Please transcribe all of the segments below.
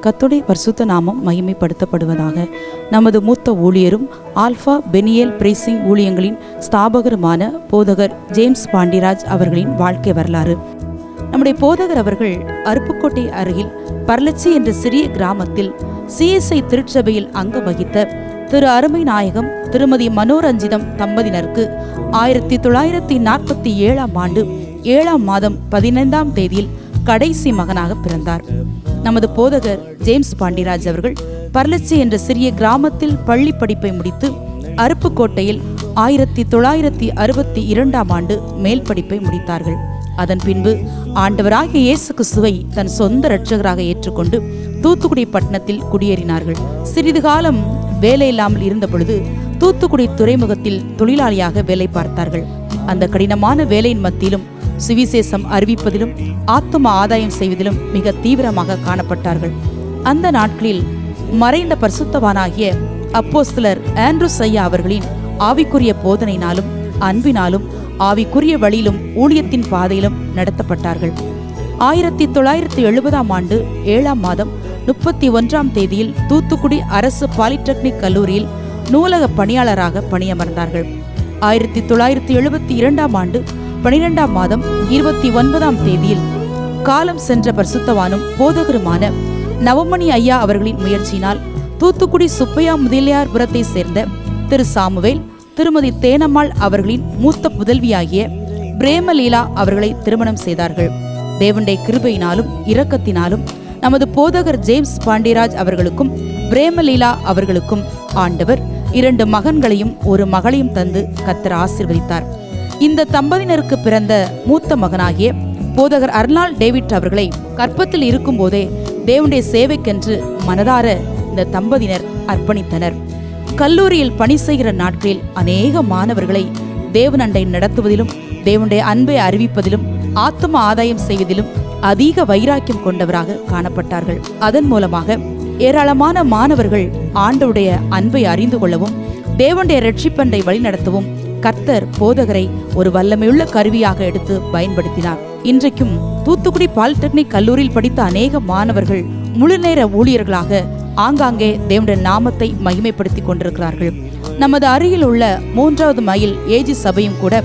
கர்த்தருடைய பரிசுத்த நாமம் மகிமைப்படுத்தப்படுவதாக. நமது மூத்த ஊழியரும் ஆல்ஃபா பெனியேல் பிரேசிங் ஊழியங்களின் ஸ்தாபகருமான போதகர் ஜேம்ஸ் பாண்டிராஜ் அவர்களின் வாழ்க்கை வரலாறு. நம்முடைய போதகர் அவர்கள் அருப்புக்கோட்டை அருகில் பர்லச்சி என்ற சிறிய கிராமத்தில் CSI திருச்சபையில் அங்கம் வகித்த திரு அருமை நாயகம் திருமதி மனோரஞ்சிதம் தம்பதியினருக்கு 1947 ஆண்டு 7ஆம் மாதம் 15ஆம் தேதியில் கடைசி மகனாக பிறந்தார். நமது போதகர் ஜேம்ஸ் பாண்டிராஜ் அவர்கள் பர்லச்சி என்ற சிறிய கிராமத்தில் பள்ளி படிப்பை முடித்து அருப்புக்கோட்டையில் 1962ஆம் ஆண்டு மேல் படிப்பை முடித்தார்கள். அதன் பின்பு ஆண்டவராகிய இயேசு கிறிஸ்துவை தன் சொந்த இரட்சகராக ஏற்றுக்கொண்டு தூத்துக்குடி பட்டணத்தில் குடியேறினார்கள். சிறிது காலம் வேலை இல்லாமல் இருந்த பொழுது தூத்துக்குடி துறைமுகத்தில் தொழிலாளியாக வேலை பார்த்தார்கள். அந்த கடினமான வேலையின் மத்தியிலும் சுவிசேஷம் அறிவிப்பதிலும் ஆத்தும ஆதாயம் செய்வதிலும் மிக தீவிரமாக காணப்பட்டார்கள். அந்த நாட்களில் மறைந்த பரிசுத்தவானாகிய அப்போஸ்தலர் ஆண்ட்ரூஸ் ஐயா அவர்களின் ஆவிக்குரிய போதனையினாலும் அன்பினாலும் ஆவிக்குரிய வழியிலும் ஊழியத்தின் பாதையிலும் நடத்தப்பட்டார்கள். 1970ஆம் ஆண்டு 7ஆம் மாதம் 31ஆம் தேதியில் தூத்துக்குடி அரசு பாலிடெக்னிக் கல்லூரியில் நூலக பணியாளராக பணியமர்ந்தார்கள். 1972ஆம் ஆண்டு 12ஆம் மாதம் 29ஆம் தேதியில் காலம் சென்ற பரிசுத்தவானும் போதகருமான நவமணி ஐயா அவர்களின் முயற்சியினால் தூத்துக்குடி சுப்பையா முதலியார்புரத்தை சேர்ந்த திரு சாமுவேல் திருமதி தேனம்மாள் அவர்களின் மூத்த புதல்வியாகிய பிரேமலீலா அவர்களை திருமணம் செய்தார்கள். தேவனுடைய கிருபையினாலும் இரக்கத்தினாலும் நமது போதகர் ஜேம்ஸ் பாண்டிராஜ் அவர்களுக்கும் பிரேமலீலா அவர்களுக்கும் ஆண்டவர் 2 மகன்களையும் ஒரு மகளையும் தந்து கர்த்தர் ஆசீர்வதித்தார். இந்த தம்பதியினருக்கு பிறந்த மூத்த மகனாகிய போதகர் அர்னால்ட் டேவிட் அவர்களை கற்பத்தில் இருக்கும் போதே தேவனுடைய சேவைக்கென்று மனதார இந்த தம்பதியினர் அர்ப்பணித்தனர். கல்லூரியில் பணி செய்கிற நாட்களில் அநேக மாணவர்களை தேவனண்டை நடத்துவதிலும் தேவனுடைய அன்பை அறிவிப்பதிலும் ஆத்தும ஆதாயம் செய்வதிலும் அதிக வைராக்கியம் கொண்டவராக காணப்பட்டார்கள். அதன் மூலமாக ஏராளமான மாணவர்கள் ஆண்டவருடைய அன்பை அறிந்து கொள்ளவும் தேவனுடைய இரட்சிப்பண்டை வழிநடத்தவும் கர்த்தர் போதகரை ஒரு வல்லமையுள்ள கருவியாக எடுத்து பயன்படுத்தினார். இன்றைக்கும் தூத்துக்குடி பாலிடெக்னிக் கல்லூரியில் படித்த அநேக மாணவர்கள் முழுநேர ஊழியர்களாக ஆங்காங்கே தேவனுடைய நாமத்தை மகிமைப்படுத்தி கொண்டிருக்கிறார்கள். நமது அருகில் உள்ள 3வது மைல் ஏஜி சபையும் கூட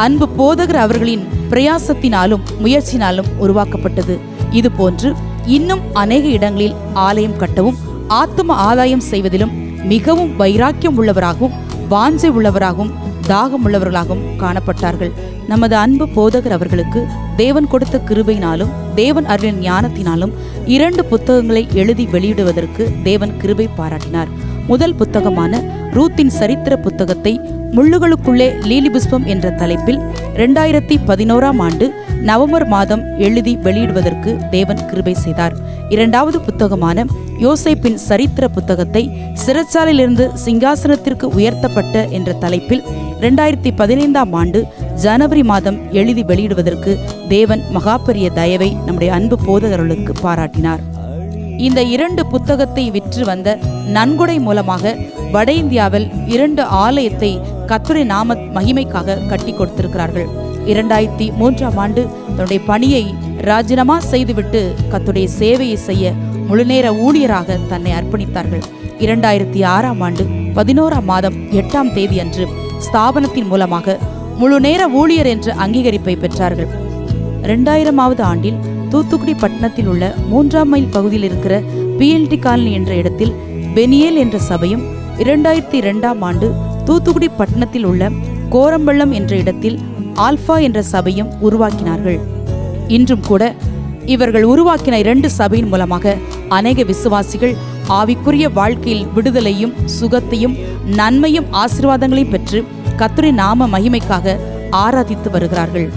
அன்பு போதகர் அவர்களின் பிரயாசத்தினாலும் முயற்சினாலும் உருவாக்கப்பட்டது. இது போன்று இன்னும் அநேக இடங்களில் ஆலயம் கட்டவும் ஆத்தும ஆதாயம் செய்வதிலும் மிகவும் வைராக்கியம் உள்ளவராகவும் வாஞ்சை உள்ளவராகவும் தாகம் உள்ளவர்களாகவும் காணப்பட்டார்கள். நமது அன்பு போதகர் அவர்களுக்கு தேவன் கொடுத்த கிருபையினாலும் தேவன் அருளின் ஞானத்தினாலும் 2 புத்தகங்களை எழுதி வெளியிடுவதற்கு தேவன் கிருபை பாராட்டினார். முதல் புத்தகமான ரூத்தின் சரித்திர புத்தகத்தை முள்ளுகளுக்குள்ளே லீலி புஷ்பம் என்ற தலைப்பில் 2011ஆம் ஆண்டு நவம்பர் மாதம் எழுதி வெளியிடுவதற்கு தேவன் கிருபை செய்தார். 2வது புத்தகமான யோசேப்பின் சரித்திர புத்தகத்தை சிறைச்சாலையிலிருந்து சிங்காசனத்திற்கு உயர்த்தப்பட்ட என்ற தலைப்பில் 2015ஆம் ஆண்டு ஜனவரி மாதம் எழுதி வெளியிடுவதற்கு தேவன் மகாபெரிய தயவை நம்முடைய அன்பு போதகர்களுக்கு பாராட்டினார். இந்த 2 புத்தகத்தை விற்று வந்த நன்கொடை மூலமாக வட இந்தியாவில் 2 ஆலயத்தை கர்த்தருடைய நாம மகிமைக்காக கட்டி கொடுத்திருக்கிறார்கள். 2003ஆம் ஆண்டு தன்னுடைய பணியை ராஜினாமா செய்துவிட்டு கர்த்தருடைய சேவையை செய்ய முழுநேர ஊழியராக தன்னை அர்ப்பணித்தார்கள். 2006ஆம் ஆண்டு 11ஆம் மாதம் 8ஆம் தேதி அன்று ஸ்தாபனத்தின் மூலமாக முழுநேர ஊழியர் என்ற அங்கீகரிப்பை பெற்றார்கள். 2000ஆவது ஆண்டில் தூத்துக்குடி பட்டணத்தில் உள்ள 3ஆம் மைல் பகுதியில் இருக்கிற PLT காலனி என்ற இடத்தில் பெனியேல் என்ற சபையும் 2002ஆம் ஆண்டு தூத்துக்குடி பட்டணத்தில் உள்ள கோரம்பள்ளம் என்ற இடத்தில் ஆல்ஃபா என்ற சபையும் உருவாக்கினார்கள். இன்றும் கூட இவர்கள் உருவாக்கின 2 சபையின் மூலமாக அநேக விசுவாசிகள் ஆவிக்குரிய வாழ்க்கையில் விடுதலையும் சுகத்தையும் நன்மையும் ஆசீர்வாதங்களையும் பெற்று கர்த்தருடைய நாம மகிமைக்காக ஆராதித்து வருகிறார்கள்.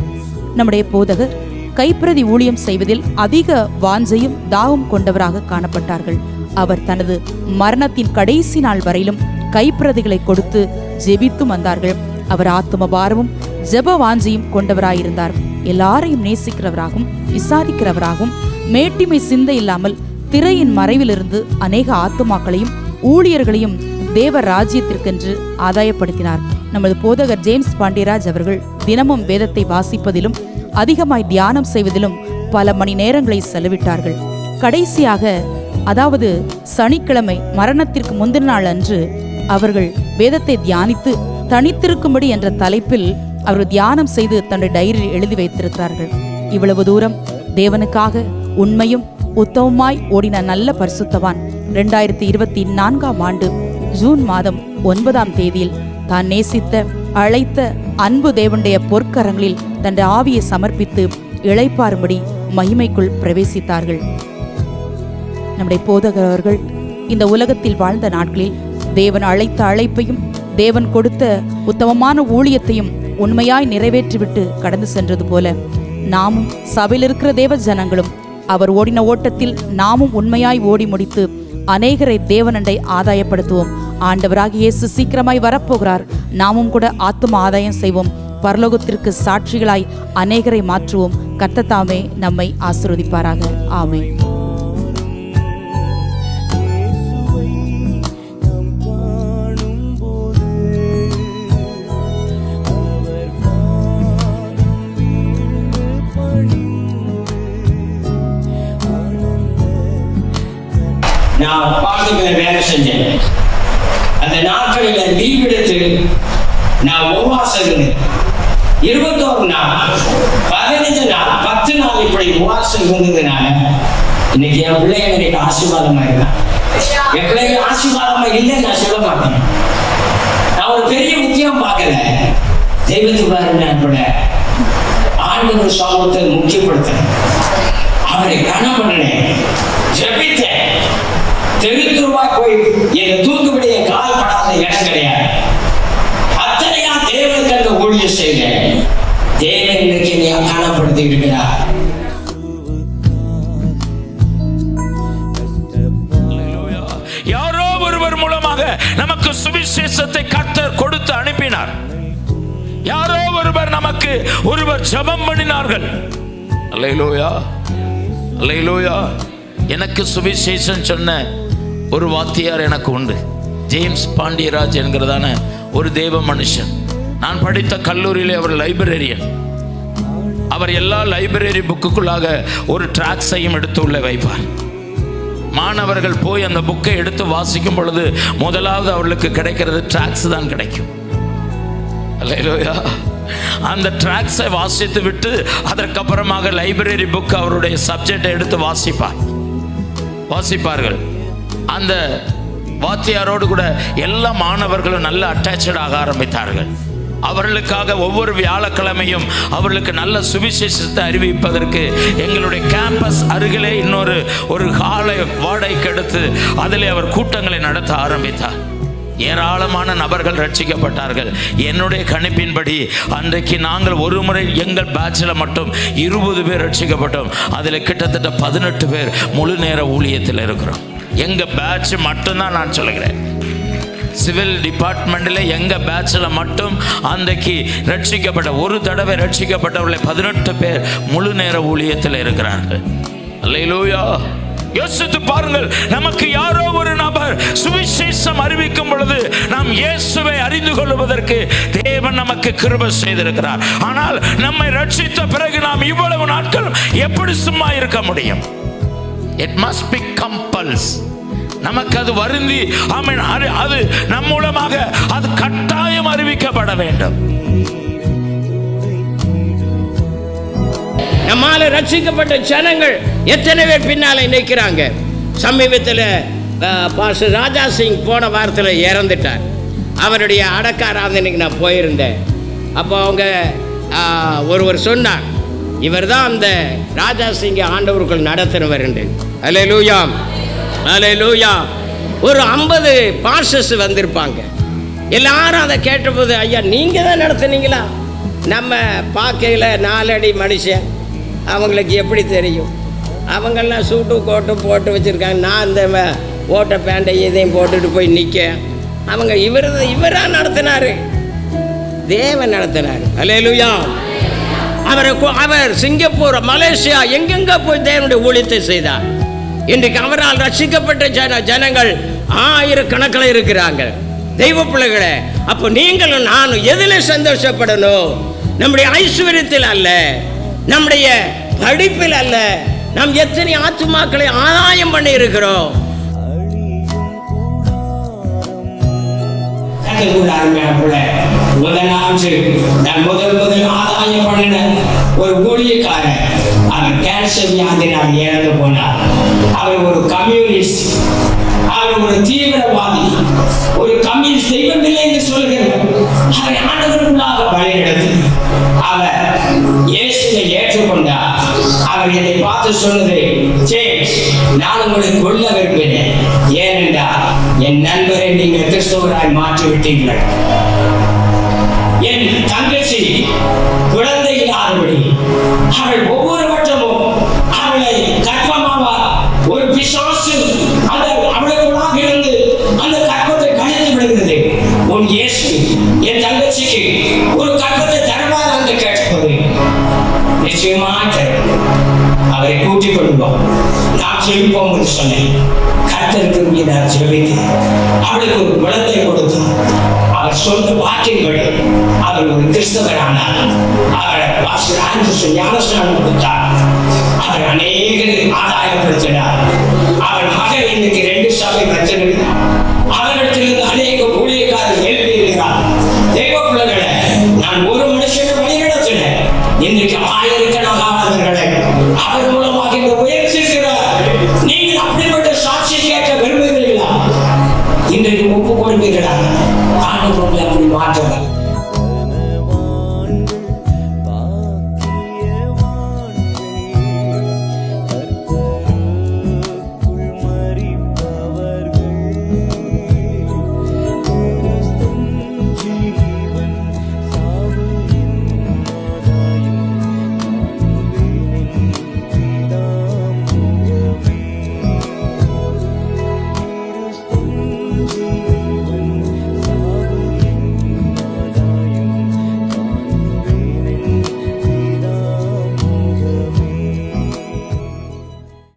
நம்முடைய போதகர் கைப்பிரதி ஊழியம் செய்வதில் அதிக வாஞ்சையும் தாகம் கொண்டவராக காணப்பட்டார்கள். அவர் தனது மரணத்தின் கடைசி நாள் வரையிலும் கைப்பிரதிகளை கொடுத்து ஜெபித்து வந்தார்கள். அவர் ஆத்தும பாரமும் ஜெப வாஞ்சையும் கொண்டவராயிருந்தார். எல்லாரையும் நேசிக்கிறவராகவும் விசாரிக்கிறவராகவும் மேட்டிமை சிந்தை இல்லாமல் திரையின் மறைவிலிருந்து அநேக ஆத்துமாக்களையும் ஊழியர்களையும் தேவ ராஜ்யத்திற்கென்று ஆதாயப்படுத்தினார். நமது போதகர் ஜேம்ஸ் பாண்டிராஜ் அவர்கள் தினமும் வேதத்தை வாசிப்பதிலும் அதிகமாய் தியானம் செய்வதிலும் பல மணி நேரங்களை செலவிட்டார்கள். கடைசியாக அதாவது சனிக்கிழமை மரணத்திற்கு முந்தின நாள் அன்று அவர்கள் வேதத்தை தியானித்து தனித்திருக்கும்படி என்ற தலைப்பில் அவர்கள் தியானம் செய்து தன்னுடைய டைரியில் எழுதி வைத்திருக்கிறார்கள். இவ்வளவு தூரம் தேவனுக்காக உண்மையும் உத்தமமாய் ஓடின நல்ல பரிசுத்தவான் 2024ஆம் ஆண்டு ஜூன் மாதம் 9ஆம் தேதியில் தான் நேசித்த அழைத்த அன்பு தேவனுடைய பொற்கரங்களில் தன்னுடைய ஆவியை சமர்ப்பித்து இளைப்பாறும்படி மகிமைக்குள் பிரவேசித்தார்கள். நம்முடைய போதகர் அவர்கள் இந்த உலகத்தில் வாழ்ந்த நாட்களில் தேவன் அழைத்த அழைப்பையும் தேவன் கொடுத்த உத்தமமான ஊழியத்தையும் உண்மையாய் நிறைவேற்றிவிட்டு கடந்து சென்றது போல நாமும் சபையில் இருக்கிற தேவ ஜனங்களும் அவர் ஓடின ஓட்டத்தில் நாமும் உண்மையாய் ஓடி முடித்து அநேகரை தேவனண்டை ஆதாயப்படுத்துவோம். ஆண்டவராகிய இயேசு சீக்கிரமாய் வரப்போகிறார். நாமும் கூட ஆத்தும ஆதாயம் செய்வோம். பரலோகத்திற்கு சாட்சிகளாய் அநேகரை மாற்றுவோம். கர்த்தர் தாமே நம்மை ஆசீர்வதிப்பாராக. ஆமென். நான் பாட்டுக்கு வேலை செஞ்சேன். அந்த நாட்களில் லீவ் எடுத்து நான் உபவாசம் இருந்தேன். 21 நாள் 15 நாள் 10 நாள் இப்படி உபவாசம் இருந்ததுனால இன்னைக்கு என் பிள்ளைங்க எனக்கு ஆசீர்வாதமா இருக்கான். என் பிள்ளைங்க ஆசீர்வாதமா இல்லைன்னு நான் சொல்ல மாட்டேன். நான் ஒரு பெரிய முக்கியம் பார்க்கல. தெய்வத்துக்கு பாருங்க கூட ஆண்டவர் சமூகத்தை முக்கியப்படுத்தினேன். அவரை கனம் பண்ணினேன், ஜெபித்தேன். தெருத்துருவா போய் என் தூக்குபடிய கால் படாத இடம் கிடையாது. அத்தனையா தேவனுக்கு அந்த ஊழியம் செய்த தேவன் இன்னைக்கு காணப்படுத்தி இருக்கிறார். யாரோ ஒருவர் மூலமாக நமக்கு சுவிசேஷத்தை கர்த்தர் கொடுத்து அனுப்பினார். யாரோ ஒருவர் ஜெபம் பண்ணினார்கள். அல்லேலூயா, அல்லேலூயா. எனக்கு சுவிசேஷம் சொன்ன ஒரு வாத்தியார் எனக்கு உண்டு. ஜேம்ஸ் பாண்டியராஜ் என்கிறதான ஒரு தேவ மனுஷன். நான் படித்த கல்லூரியிலே அவர் லைப்ரரியன். அவர் எல்லா லைப்ரரி புக்குக்குள்ளாக ஒரு ட்ராக்ஸையும் எடுத்து உள்ள வைப்பார். மாணவர்கள் போய் அந்த புக்கை எடுத்து வாசிக்கும் பொழுது முதலாவது அவர்களுக்கு கிடைக்கிறது ட்ராக்ஸ் தான் கிடைக்கும். அல்லேலூயா. அந்த ட்ராக்ஸை வாசித்து விட்டு அதற்கப்புறமாக லைப்ரரி புக் அவருடைய சப்ஜெக்டை எடுத்து வாசிப்பார்கள். அந்த வாத்தியாரோடு கூட எல்லா மாணவர்களும் நல்ல அட்டாச்சட் ஆக ஆரம்பித்தார்கள். அவர்களுக்காக ஒவ்வொரு வியாழக்கிழமையும் அவர்களுக்கு நல்ல சுவிசேஷத்தை அறிவிப்பதற்கு எங்களுடைய கேம்பஸ் அருகிலே ஒரு ஹாலை வாடகைக்கு எடுத்து அதிலே அவர் கூட்டங்களை நடத்த ஆரம்பித்தார். ஏராளமான நபர்கள் ரட்சிக்கப்பட்டார்கள். என்னுடைய கணிப்பின்படி அன்றைக்கு நாங்கள் ஒரு முறை எங்கள் பேட்சில் மட்டும் 20 பேர் ரட்சிக்கப்பட்டோம். அதில் கிட்டத்தட்ட 18 பேர் முழு நேர ஊழியத்தில் இருக்கிறோம். எங்கள் பேட்ச் மட்டும்தான் நான் சொல்லுகிறேன். சிவில் டிபார்ட்மெண்ட்டில் எங்கள் பேட்சில் மட்டும் அன்றைக்கு ரட்சிக்கப்பட்ட ஒரு தடவை ரட்சிக்கப்பட்டவர்களை 18 பேர் முழு நேர ஊழியத்தில் இருக்கிறார்கள். அல்லேலூயா. யோசித்து பாருங்கள், நமக்கு யாரோ ஒரு நபர் சுவிசேஷம் அறிவிக்கும் பொழுது நாம் இயேசுவை அறிந்து கொள்வதற்கு தேவன் நமக்கு கிருபை செய்திருக்கிறார். ஆனால் நம்மை ரட்சித்த பிறகு நாம் இவ்வளவு நாட்கள் எப்படி சும்மா இருக்க முடியும்? It must be compulsory. நமக்கு அது வருந்தி அது நம் மூலமாக அது கட்டாயம் அறிவிக்கப்பட வேண்டும். நம்மால ரட்சிக்கப்பட்ட ஜனங்கள் எத்தனை பேர் பின்னால நிற்கிறாங்க. சமீபத்தில் பாஸ்டர் ராஜா சிங் போன வாரத்தில் இறந்துட்டார். அவருடைய அடக்க ஆராதனைக்கு நான் போயிருந்தேன். அப்போ அவங்க ஒருவர் சொன்னார், இவர் தான் அந்த ராஜா சிங் ஆண்டவர்கள் நடத்தினவர் என்று. அல்லேலூயா, அல்லேலூயா. ஒரு 50 பாஸ்டர்ஸ் வந்திருப்பாங்க. எல்லாரும் அதை கேட்டபோது, ஐயா நீங்கள் தான் நடத்துனீங்களா? நம்ம பார்க்கையில் 4 அடி மனுஷன், அவங்களுக்கு எப்படி தெரியும்? அவங்கெல்லாம் சூட்டு கோட்டு போட்டு வச்சுருக்காங்க. நான் இந்த ஓட்ட பேண்டை இதையும் போட்டுட்டு போய் நிற்க. அவங்க இவராக நடத்தினார், தேவன் நடத்தினார். அல்லேலூயா. அவர் சிங்கப்பூர், மலேசியா எங்கெங்க போய் தேவனுடைய ஊழியத்தை செய்தார். இன்றைக்கு அவரால் ரட்சிக்கப்பட்ட ஜனங்கள் 1000 கணக்கில் இருக்கிறாங்க. தெய்வ பிள்ளைகளே, அப்போ நீங்களும் நானும் எதில் சந்தோஷப்படணும்? நம்முடைய ஐஸ்வர்யத்தில் அல்ல, நம்முடைய படிப்பில் அல்ல. நாம் எத்தனை ஆத்துமாக்களை ஆதாயம் பண்ணி இருக்கிறோம். கருத்துக்குள்ள அருமையாப்புல முதலாவது நான் முதல் ஆதாயம் பண்ணின ஒரு ஊழியக்காரன் அவர் கேன்சர் வியாதினால் இறந்து போனார். அவர் ஒரு கம்யூனிஸ்ட், அவர் ஒரு தீவிரவாதி, ஒரு கம்யூனிஸ்ட், தெய்வம் இல்லை என்று சொல்லுகிறவர். அவரை ஆண்டவருக்குள்ளாக வழிநடத்தி அவர் இயேசுவை ஏற்றுக்கொண்டார். அவர் என்னை பார்த்து சொன்னது, ஜேம்ஸ், நான் உங்களை கொல்ல விரும்பினேன், ஏனென்றால் என் நண்பரை நீங்கள் கிறிஸ்தவராய் மாற்றிவிட்டீர்கள். என் தங்கச்சி குழந்தை இல்லாதபடி அவள் ஒவ்வொரு வட்டமும் அவளை கர்ப்பமாவார். ஒரு பிசாசு அந்த அவளுக்குள்ளாக இருந்து அந்த கர்ப்பத்தை கழித்து விடுகிறது. உன் இயேசு என் தங்கச்சிக்கு ஒரு கர்ப்பத்தை தருவார் என்று கேட்டபோது நிச்சயமாக அவரை கூட்டிக் கொள்வோம், நாம் ஜெபிப்போம் என்று சொன்னேன். கர்த்தருக்கு மீது ஜெபித்து அவளுக்கு ஒரு குழந்தை கொடுத்து அவர் சொந்த வாக்கின்படி அவர் ஒரு கிறிஸ்தவரானார். அவர் பாஸ்டர் ஆண்டர்சன் ஞானஸ்நானம் கொடுத்தார். அவர் அநேக ஆதாயப்படுத்தினார். அவர் மகன் இன்னைக்கு 2 சபை வச்சிருக்கிறார். அவரிடத்திலிருந்து அநேக ஊழியக்காரர் எழுதியிருக்கிறார். தெய்வ பிள்ளைகளை நான் ஒரு மனுஷனை வழிநடத்தினேன். இன்றைக்கு ஆயிரக்கணக்கானவர்களை அவர் மூலமாக இந்த உயர்த்திருக்கிறார். நீங்கள் அப்படிப்பட்ட சாட்சி கேட்க விரும்புகிறீர்களா? இன்றைக்கு ஒப்புக் கொடுப்பீர்களா? ஆண்டவர்களை அப்படி மாற்றுங்கள்.